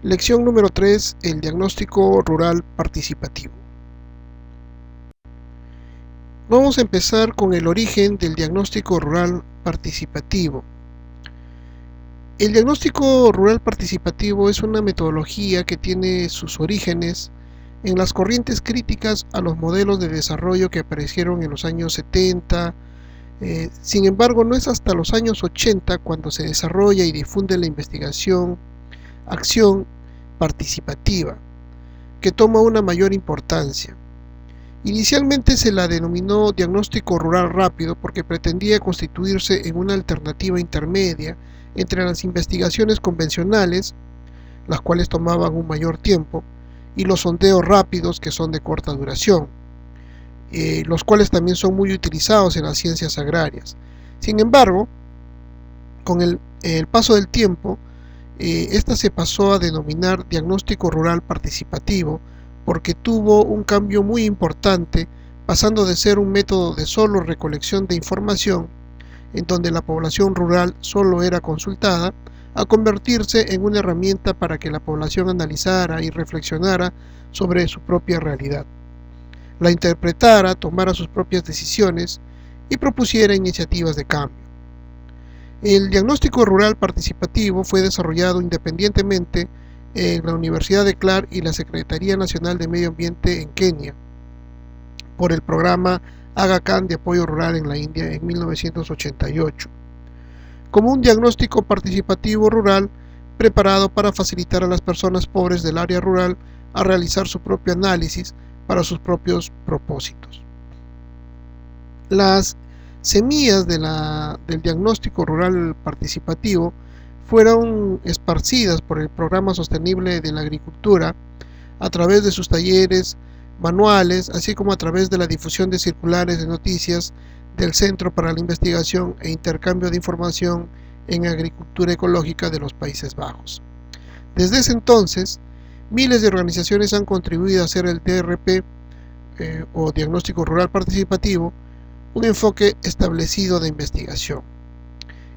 Lección número 3. El diagnóstico rural participativo. Vamos a empezar con el origen del diagnóstico rural participativo. El diagnóstico rural participativo es una metodología que tiene sus orígenes en las corrientes críticas a los modelos de desarrollo que aparecieron en los años 70. Sin embargo, no es hasta los años 80 cuando se desarrolla y difunde la investigación, acción participativa, que toma una mayor importancia. Inicialmente se la denominó diagnóstico rural rápido porque pretendía constituirse en una alternativa intermedia entre las investigaciones convencionales, las cuales tomaban un mayor tiempo, y los sondeos rápidos, que son de corta duración, los cuales también son muy utilizados en las ciencias agrarias. Sin embargo, con el paso del tiempo, esta se pasó a denominar diagnóstico rural participativo porque tuvo un cambio muy importante, pasando de ser un método de solo recolección de información, en donde la población rural solo era consultada, a convertirse en una herramienta para que la población analizara y reflexionara sobre su propia realidad, la interpretara, tomara sus propias decisiones y propusiera iniciativas de cambio. El diagnóstico rural participativo fue desarrollado independientemente en la Universidad de Clark y la Secretaría Nacional de Medio Ambiente en Kenia, por el programa Aga Khan de apoyo rural en la India en 1988, como un diagnóstico participativo rural preparado para facilitar a las personas pobres del área rural a realizar su propio análisis para sus propios propósitos. Las semillas del diagnóstico rural participativo fueron esparcidas por el Programa Sostenible de la Agricultura a través de sus talleres, manuales, así como a través de la difusión de circulares de noticias del Centro para la Investigación e Intercambio de Información en Agricultura Ecológica de los Países Bajos. Desde ese entonces, miles de organizaciones han contribuido a hacer el DRP o Diagnóstico Rural Participativo un enfoque establecido de investigación.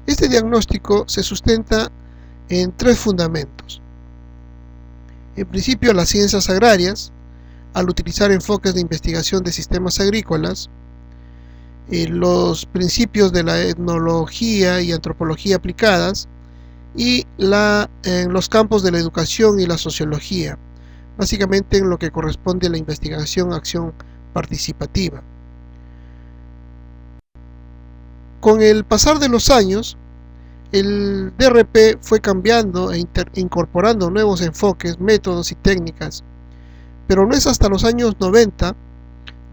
Este diagnóstico se sustenta en tres fundamentos. En principio, las ciencias agrarias, al utilizar enfoques de investigación de sistemas agrícolas, los principios de la etnología y antropología aplicadas, y en los campos de la educación y la sociología, básicamente en lo que corresponde a la investigación-acción participativa. Con el pasar de los años, el DRP fue cambiando e incorporando nuevos enfoques, métodos y técnicas, pero no es hasta los años 90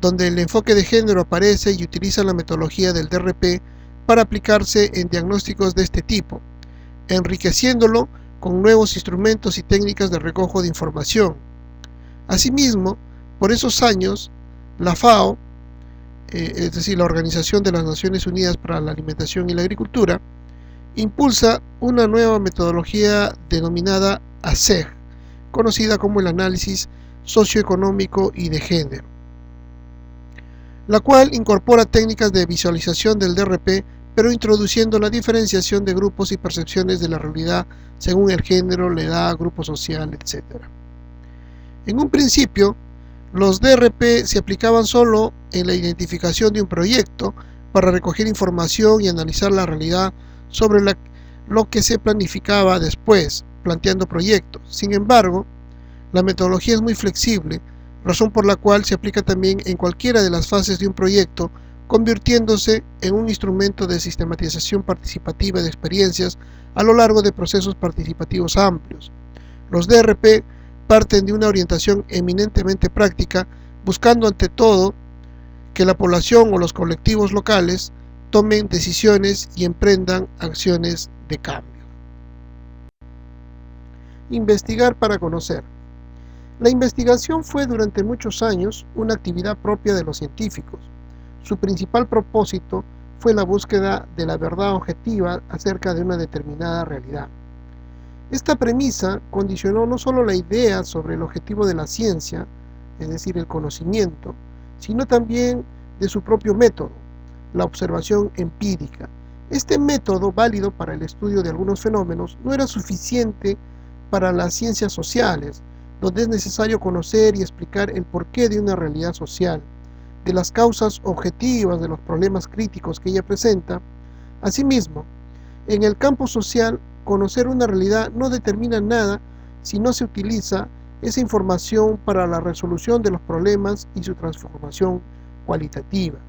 donde el enfoque de género aparece y utiliza la metodología del DRP para aplicarse en diagnósticos de este tipo, enriqueciéndolo con nuevos instrumentos y técnicas de recojo de información. Asimismo, por esos años, la FAO, es decir, la Organización de las Naciones Unidas para la Alimentación y la Agricultura, impulsa una nueva metodología denominada ASEG, conocida como el análisis socioeconómico y de género, la cual incorpora técnicas de visualización del DRP, pero introduciendo la diferenciación de grupos y percepciones de la realidad según el género, la edad, grupo social, etc. En un principio, los DRP se aplicaban solo en la identificación de un proyecto para recoger información y analizar la realidad sobre lo que se planificaba después, planteando proyectos. Sin embargo, la metodología es muy flexible, razón por la cual se aplica también en cualquiera de las fases de un proyecto, convirtiéndose en un instrumento de sistematización participativa de experiencias a lo largo de procesos participativos amplios. Los DRP parten de una orientación eminentemente práctica, buscando ante todo que la población o los colectivos locales tomen decisiones y emprendan acciones de cambio. Investigar para conocer. La investigación fue durante muchos años una actividad propia de los científicos. Su principal propósito fue la búsqueda de la verdad objetiva acerca de una determinada realidad. Esta premisa condicionó no solo la idea sobre el objetivo de la ciencia, es decir, el conocimiento, sino también de su propio método, la observación empírica. Este método, válido para el estudio de algunos fenómenos, no era suficiente para las ciencias sociales, donde es necesario conocer y explicar el porqué de una realidad social, de las causas objetivas de los problemas críticos que ella presenta. Asimismo, en el campo social, conocer una realidad no determina nada si no se utiliza esa información para la resolución de los problemas y su transformación cualitativa.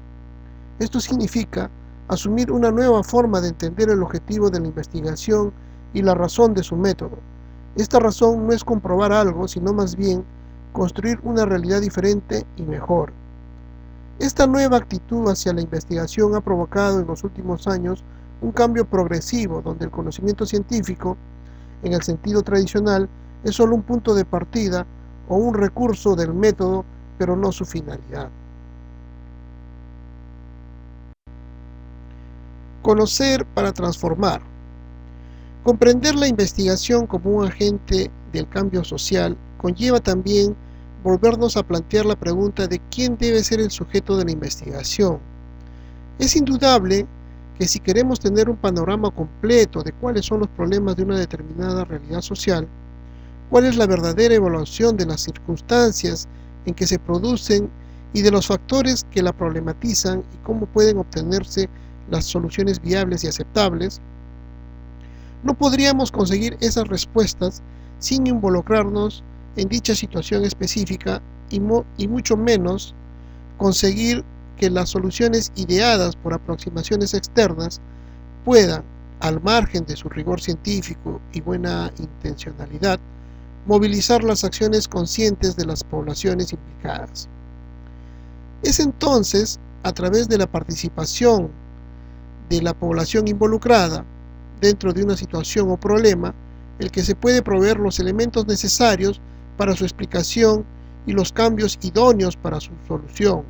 Esto significa asumir una nueva forma de entender el objetivo de la investigación y la razón de su método. Esta razón no es comprobar algo, sino más bien construir una realidad diferente y mejor. Esta nueva actitud hacia la investigación ha provocado en los últimos años un cambio progresivo, donde el conocimiento científico, en el sentido tradicional, es solo un punto de partida o un recurso del método, pero no su finalidad. Conocer para transformar. Comprender la investigación como un agente del cambio social conlleva también volvernos a plantear la pregunta de quién debe ser el sujeto de la investigación. Es indudable que si queremos tener un panorama completo de cuáles son los problemas de una determinada realidad social, cuál es la verdadera evaluación de las circunstancias en que se producen y de los factores que la problematizan y cómo pueden obtenerse las soluciones viables y aceptables, no podríamos conseguir esas respuestas sin involucrarnos en dicha situación específica y mucho menos conseguir que las soluciones ideadas por aproximaciones externas puedan, al margen de su rigor científico y buena intencionalidad, movilizar las acciones conscientes de las poblaciones implicadas. Es entonces a través de la participación de la población involucrada dentro de una situación o problema el que se puede proveer los elementos necesarios para su explicación y los cambios idóneos para su solución.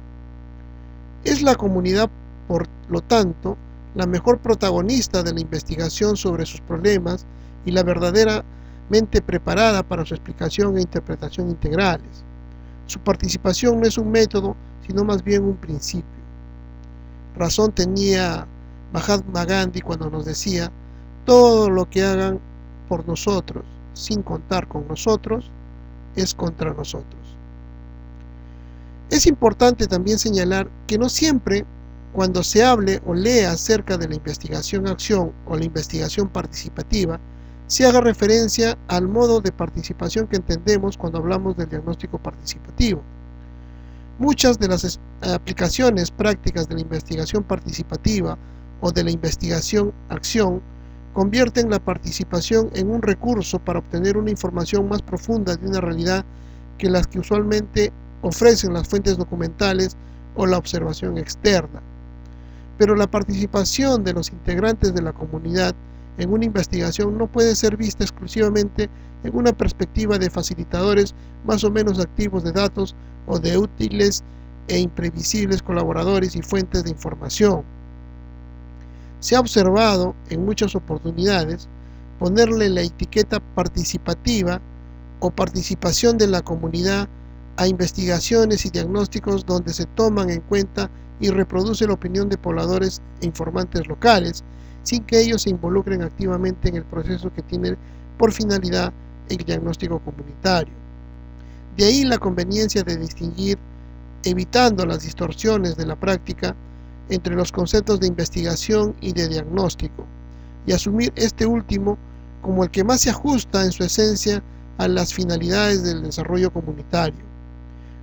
Es la comunidad, por lo tanto, la mejor protagonista de la investigación sobre sus problemas y la verdaderamente preparada para su explicación e interpretación integrales. Su participación no es un método, sino más bien un principio. Razón tenía Mahatma Gandhi cuando nos decía: todo lo que hagan por nosotros, sin contar con nosotros, es contra nosotros. Es importante también señalar que no siempre, cuando se hable o lea acerca de la investigación-acción o la investigación participativa, se haga referencia al modo de participación que entendemos cuando hablamos del diagnóstico participativo. Muchas de las aplicaciones prácticas de la investigación participativa o de la investigación-acción convierten la participación en un recurso para obtener una información más profunda de una realidad que las que usualmente ofrecen las fuentes documentales o la observación externa. Pero la participación de los integrantes de la comunidad en una investigación no puede ser vista exclusivamente en una perspectiva de facilitadores más o menos activos de datos o de útiles e imprevisibles colaboradores y fuentes de información. Se ha observado en muchas oportunidades ponerle la etiqueta participativa o participación de la comunidad a investigaciones y diagnósticos donde se toman en cuenta y reproduce la opinión de pobladores e informantes locales, sin que ellos se involucren activamente en el proceso que tiene por finalidad el diagnóstico comunitario. De ahí la conveniencia de distinguir, evitando las distorsiones de la práctica, entre los conceptos de investigación y de diagnóstico, y asumir este último como el que más se ajusta en su esencia a las finalidades del desarrollo comunitario.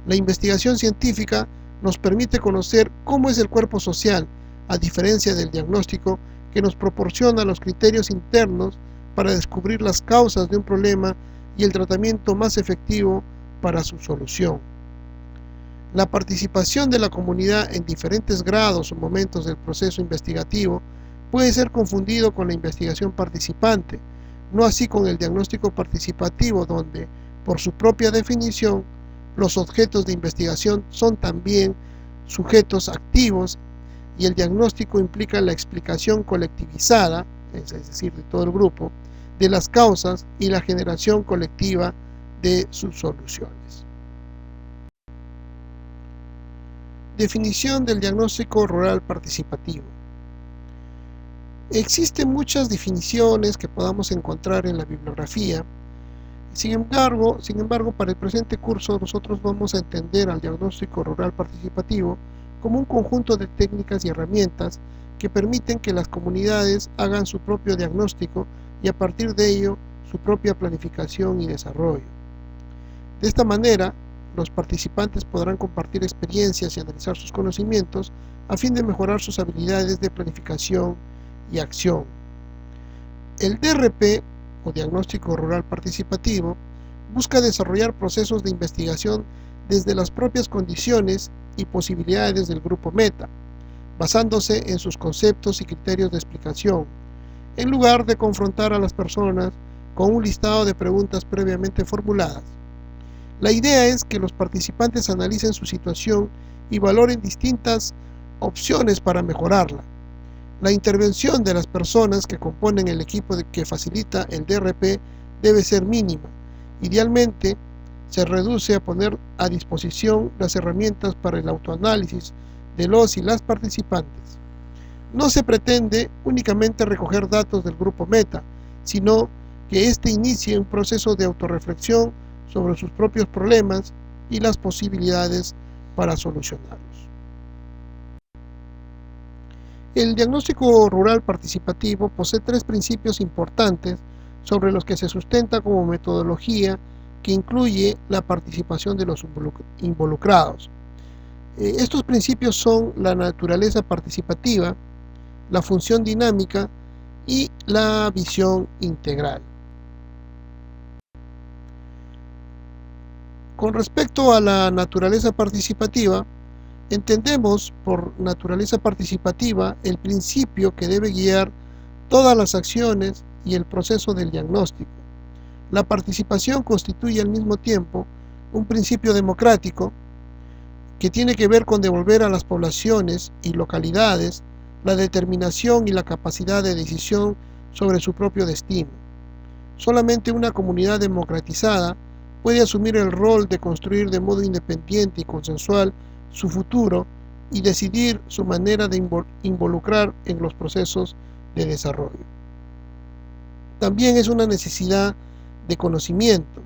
La investigación científica nos permite conocer cómo es el cuerpo social, a diferencia del diagnóstico, que nos proporciona los criterios internos para descubrir las causas de un problema y el tratamiento más efectivo para su solución. La participación de la comunidad en diferentes grados o momentos del proceso investigativo puede ser confundido con la investigación participante, no así con el diagnóstico participativo, donde, por su propia definición, los objetos de investigación son también sujetos activos y el diagnóstico implica la explicación colectivizada, es decir, de todo el grupo, de las causas y la generación colectiva de sus soluciones. Definición del diagnóstico rural participativo. Existen muchas definiciones que podamos encontrar en la bibliografía, Sin embargo, para el presente curso nosotros vamos a entender al diagnóstico rural participativo como un conjunto de técnicas y herramientas que permiten que las comunidades hagan su propio diagnóstico y a partir de ello su propia planificación y desarrollo. De esta manera, los participantes podrán compartir experiencias y analizar sus conocimientos a fin de mejorar sus habilidades de planificación y acción. El DRP, o Diagnóstico Rural Participativo, busca desarrollar procesos de investigación desde las propias condiciones y posibilidades del grupo meta, basándose en sus conceptos y criterios de explicación, en lugar de confrontar a las personas con un listado de preguntas previamente formuladas. La idea es que los participantes analicen su situación y valoren distintas opciones para mejorarla. La intervención de las personas que componen el equipo que facilita el DRP debe ser mínima. Idealmente, se reduce a poner a disposición las herramientas para el autoanálisis de los y las participantes. No se pretende únicamente recoger datos del grupo meta, sino que éste inicie un proceso de autorreflexión sobre sus propios problemas y las posibilidades para solucionarlos. El diagnóstico rural participativo posee tres principios importantes sobre los que se sustenta como metodología que incluye la participación de los involucrados. Estos principios son la naturaleza participativa, la función dinámica y la visión integral. Con respecto a la naturaleza participativa, entendemos por naturaleza participativa el principio que debe guiar todas las acciones y el proceso del diagnóstico. La participación constituye al mismo tiempo un principio democrático que tiene que ver con devolver a las poblaciones y localidades la determinación y la capacidad de decisión sobre su propio destino. Solamente una comunidad democratizada puede asumir el rol de construir de modo independiente y consensual su futuro y decidir su manera de involucrar en los procesos de desarrollo. También es una necesidad de conocimiento,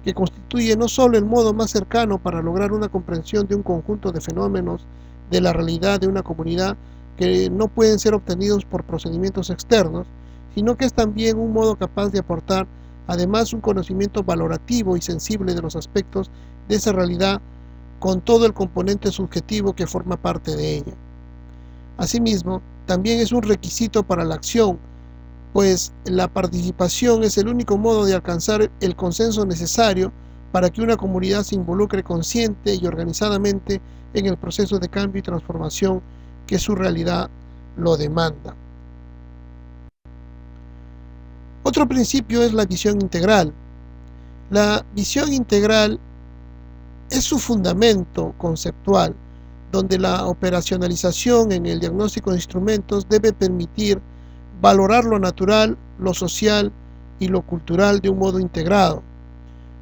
que constituye no solo el modo más cercano para lograr una comprensión de un conjunto de fenómenos de la realidad de una comunidad que no pueden ser obtenidos por procedimientos externos, sino que es también un modo capaz de aportar además un conocimiento valorativo y sensible de los aspectos de esa realidad con todo el componente subjetivo que forma parte de ella. Asimismo, también es un requisito para la acción, pues la participación es el único modo de alcanzar el consenso necesario para que una comunidad se involucre consciente y organizadamente en el proceso de cambio y transformación que su realidad lo demanda. Otro principio es la visión integral. La visión integral es su fundamento conceptual, donde la operacionalización en el diagnóstico de instrumentos debe permitir valorar lo natural, lo social y lo cultural de un modo integrado,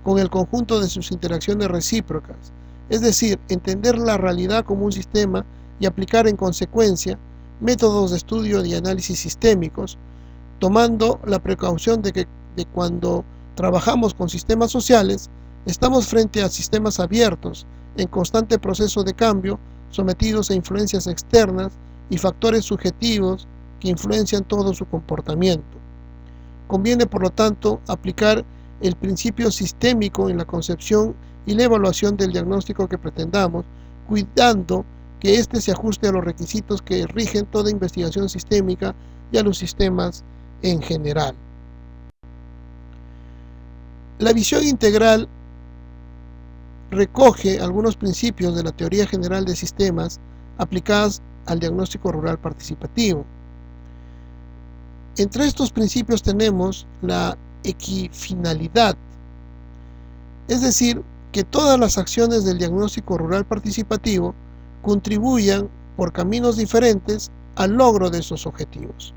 con el conjunto de sus interacciones recíprocas, es decir, entender la realidad como un sistema y aplicar en consecuencia métodos de estudio y análisis sistémicos, tomando la precaución de que cuando trabajamos con sistemas sociales, estamos frente a sistemas abiertos, en constante proceso de cambio, sometidos a influencias externas y factores subjetivos que influencian todo su comportamiento. Conviene, por lo tanto, aplicar el principio sistémico en la concepción y la evaluación del diagnóstico que pretendamos, cuidando que éste se ajuste a los requisitos que rigen toda investigación sistémica y a los sistemas en general. La visión integral recoge algunos principios de la teoría general de sistemas aplicadas al diagnóstico rural participativo. Entre estos principios tenemos la equifinalidad, es decir, que todas las acciones del diagnóstico rural participativo contribuyan por caminos diferentes al logro de esos objetivos.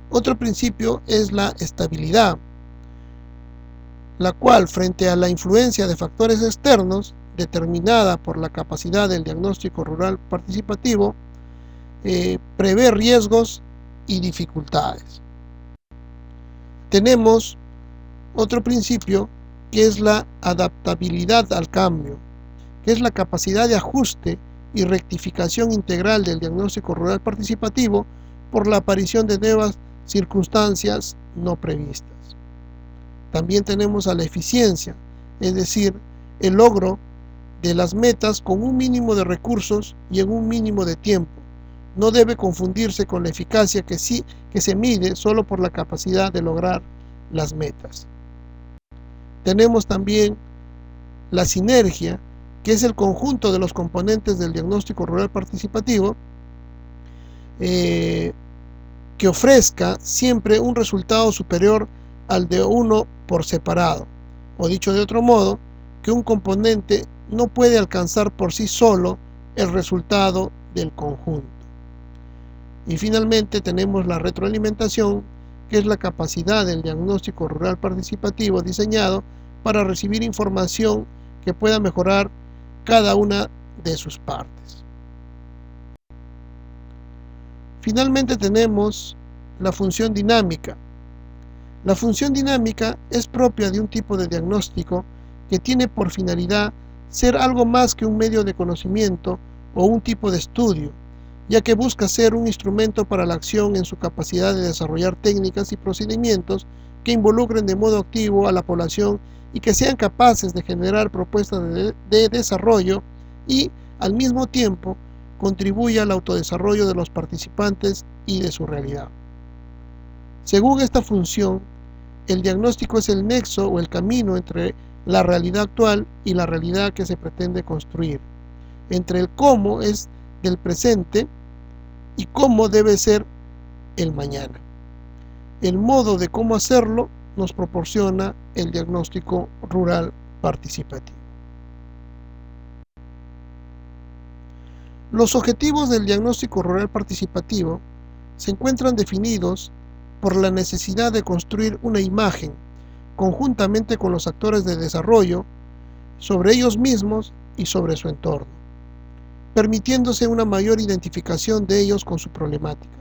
Otro principio es la estabilidad, la cual, frente a la influencia de factores externos, determinada por la capacidad del diagnóstico rural participativo, prevé riesgos y dificultades. Tenemos Otro principio que es la adaptabilidad al cambio, que es la capacidad de ajuste y rectificación integral del diagnóstico rural participativo por la aparición de nuevas circunstancias no previstas. También tenemos a la eficiencia, es decir, el logro de las metas con un mínimo de recursos y en un mínimo de tiempo. No debe confundirse con la eficacia que se mide solo por la capacidad de lograr las metas. Tenemos también la sinergia, que es el conjunto de los componentes del diagnóstico rural participativo, que ofrezca siempre un resultado superior al de uno por separado, o dicho de otro modo, que un componente no puede alcanzar por sí solo el resultado del conjunto. Y finalmente tenemos la retroalimentación, que es la capacidad del diagnóstico rural participativo diseñado para recibir información que pueda mejorar cada una de sus partes. Finalmente tenemos la función dinámica. La función dinámica es propia de un tipo de diagnóstico que tiene por finalidad ser algo más que un medio de conocimiento o un tipo de estudio, ya que busca ser un instrumento para la acción en su capacidad de desarrollar técnicas y procedimientos que involucren de modo activo a la población y que sean capaces de generar propuestas de desarrollo y, al mismo tiempo, contribuya al autodesarrollo de los participantes y de su realidad. Según esta función, el diagnóstico es el nexo o el camino entre la realidad actual y la realidad que se pretende construir, entre el cómo es del presente y cómo debe ser el mañana. El modo de cómo hacerlo nos proporciona el diagnóstico rural participativo. Los objetivos del diagnóstico rural participativo se encuentran definidos por la necesidad de construir una imagen conjuntamente con los actores de desarrollo sobre ellos mismos y sobre su entorno, permitiéndose una mayor identificación de ellos con su problemática,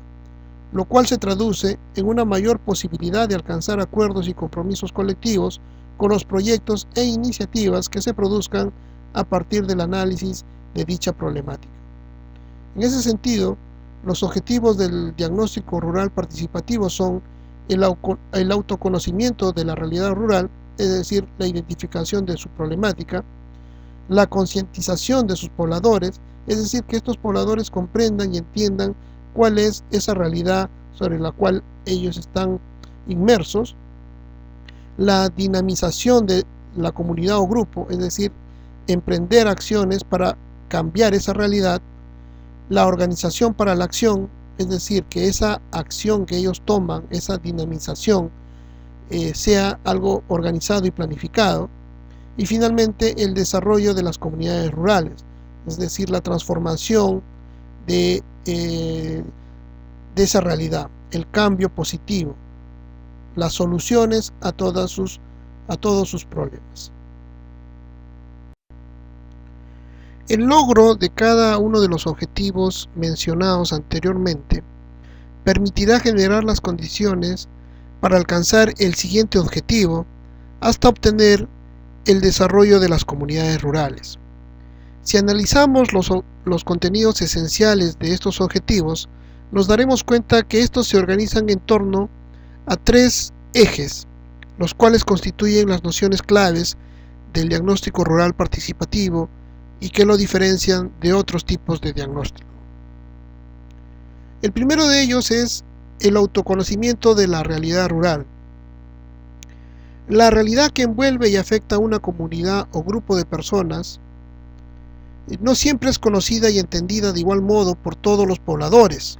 lo cual se traduce en una mayor posibilidad de alcanzar acuerdos y compromisos colectivos con los proyectos e iniciativas que se produzcan a partir del análisis de dicha problemática. En ese sentido, los objetivos del diagnóstico rural participativo son el autoconocimiento de la realidad rural, es decir, la identificación de su problemática, la concientización de sus pobladores, es decir, que estos pobladores comprendan y entiendan cuál es esa realidad sobre la cual ellos están inmersos, la dinamización de la comunidad o grupo, es decir, emprender acciones para cambiar esa realidad, la organización para la acción, es decir, que esa acción que ellos toman, esa dinamización, sea algo organizado y planificado, y finalmente el desarrollo de las comunidades rurales, es decir, la transformación de esa realidad, el cambio positivo, las soluciones a todos sus problemas. El logro de cada uno de los objetivos mencionados anteriormente permitirá generar las condiciones para alcanzar el siguiente objetivo hasta obtener el desarrollo de las comunidades rurales. Si analizamos los contenidos esenciales de estos objetivos, nos daremos cuenta que estos se organizan en torno a tres ejes, los cuales constituyen las nociones claves del diagnóstico rural participativo y que lo diferencian de otros tipos de diagnóstico. El primero de ellos es el autoconocimiento de la realidad rural. La realidad que envuelve y afecta a una comunidad o grupo de personas no siempre es conocida y entendida de igual modo por todos los pobladores.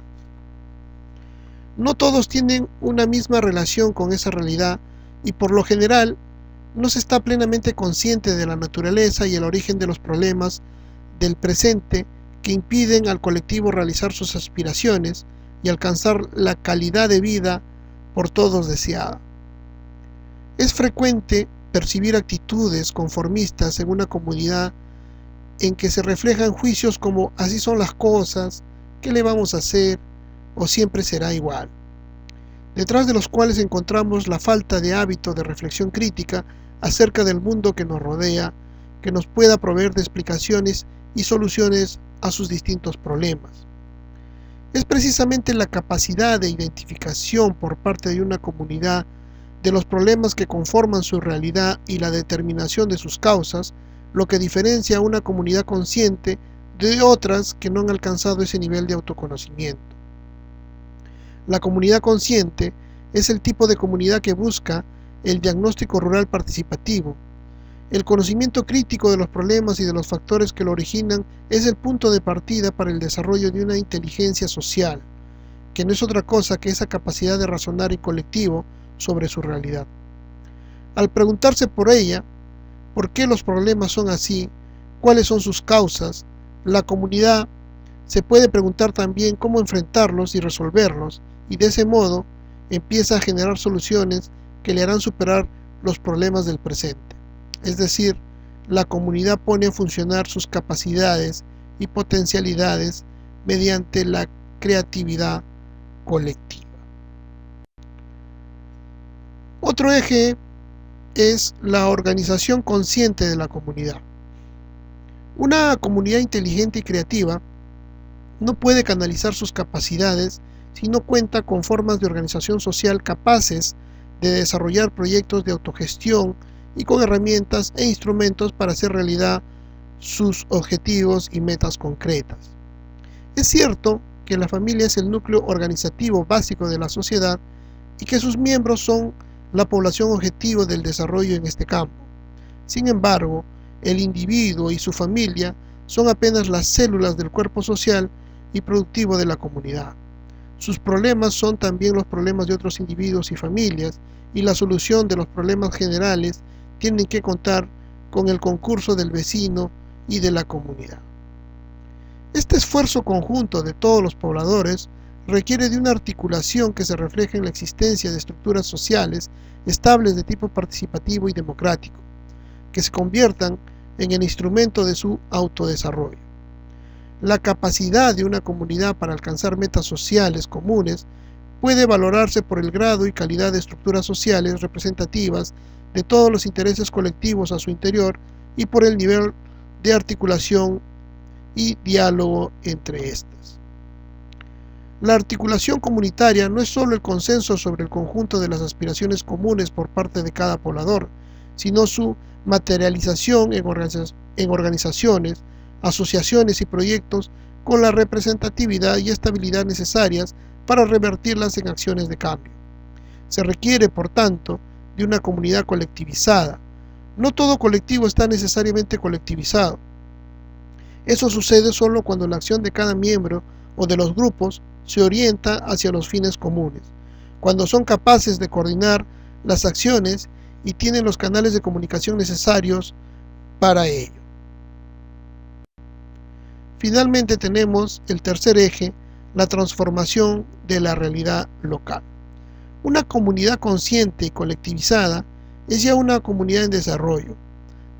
No todos tienen una misma relación con esa realidad y por lo general no se está plenamente consciente de la naturaleza y el origen de los problemas del presente que impiden al colectivo realizar sus aspiraciones y alcanzar la calidad de vida por todos deseada. Es frecuente percibir actitudes conformistas en una comunidad en que se reflejan juicios como así son las cosas, ¿qué le vamos a hacer? O siempre será igual. detrás de los cuales encontramos la falta de hábito de reflexión crítica acerca del mundo que nos rodea, que nos pueda proveer de explicaciones y soluciones a sus distintos problemas. Es precisamente la capacidad de identificación por parte de una comunidad de los problemas que conforman su realidad y la determinación de sus causas lo que diferencia a una comunidad consciente de otras que no han alcanzado ese nivel de autoconocimiento. La comunidad consciente es el tipo de comunidad que busca el diagnóstico rural participativo. El conocimiento crítico de los problemas y de los factores que lo originan es el punto de partida para el desarrollo de una inteligencia social, que no es otra cosa que esa capacidad de razonar en colectivo sobre su realidad. Al preguntarse por ella, por qué los problemas son así, cuáles son sus causas, la comunidad se puede preguntar también cómo enfrentarlos y resolverlos, y de ese modo empieza a generar soluciones que le harán superar los problemas del presente. Es decir, la comunidad pone a funcionar sus capacidades y potencialidades mediante la creatividad colectiva. Otro eje es la organización consciente de la comunidad. Una comunidad inteligente y creativa no puede canalizar sus capacidades si no cuenta con formas de organización social capaces de desarrollar proyectos de autogestión y con herramientas e instrumentos para hacer realidad sus objetivos y metas concretas. Es cierto que la familia es el núcleo organizativo básico de la sociedad y que sus miembros son la población objetivo del desarrollo en este campo. Sin embargo, el individuo y su familia son apenas las células del cuerpo social y productivo de la comunidad. Sus problemas son también los problemas de otros individuos y familias, y la solución de los problemas generales tienen que contar con el concurso del vecino y de la comunidad. Este esfuerzo conjunto de todos los pobladores requiere de una articulación que se refleje en la existencia de estructuras sociales estables de tipo participativo y democrático, que se conviertan en el instrumento de su autodesarrollo. La capacidad de una comunidad para alcanzar metas sociales comunes puede valorarse por el grado y calidad de estructuras sociales representativas de todos los intereses colectivos a su interior y por el nivel de articulación y diálogo entre estas. La articulación comunitaria no es solo el consenso sobre el conjunto de las aspiraciones comunes por parte de cada poblador, sino su materialización en organizaciones, asociaciones y proyectos con la representatividad y estabilidad necesarias para revertirlas en acciones de cambio. Se requiere, por tanto, de una comunidad colectivizada. No todo colectivo está necesariamente colectivizado. Eso sucede solo cuando la acción de cada miembro o de los grupos se orienta hacia los fines comunes, cuando son capaces de coordinar las acciones y tienen los canales de comunicación necesarios para ello. Finalmente tenemos el tercer eje, la transformación de la realidad local. Una comunidad consciente y colectivizada es ya una comunidad en desarrollo,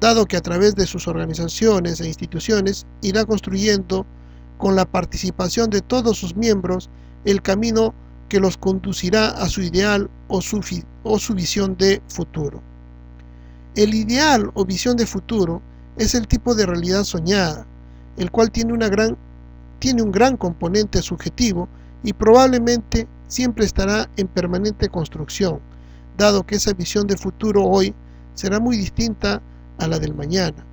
dado que a través de sus organizaciones e instituciones irá construyendo con la participación de todos sus miembros el camino que los conducirá a su ideal o su visión de futuro. El ideal o visión de futuro es el tipo de realidad soñada, el cual tiene un gran componente subjetivo y probablemente siempre estará en permanente construcción, dado que esa visión de futuro hoy será muy distinta a la del mañana.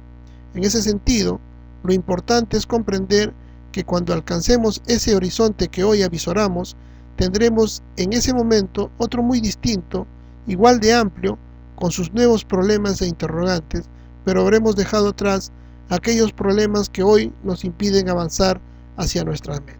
En ese sentido, lo importante es comprender que cuando alcancemos ese horizonte que hoy avisoramos, tendremos en ese momento otro muy distinto, igual de amplio, con sus nuevos problemas e interrogantes, pero habremos dejado atrás aquellos problemas que hoy nos impiden avanzar hacia nuestras metas.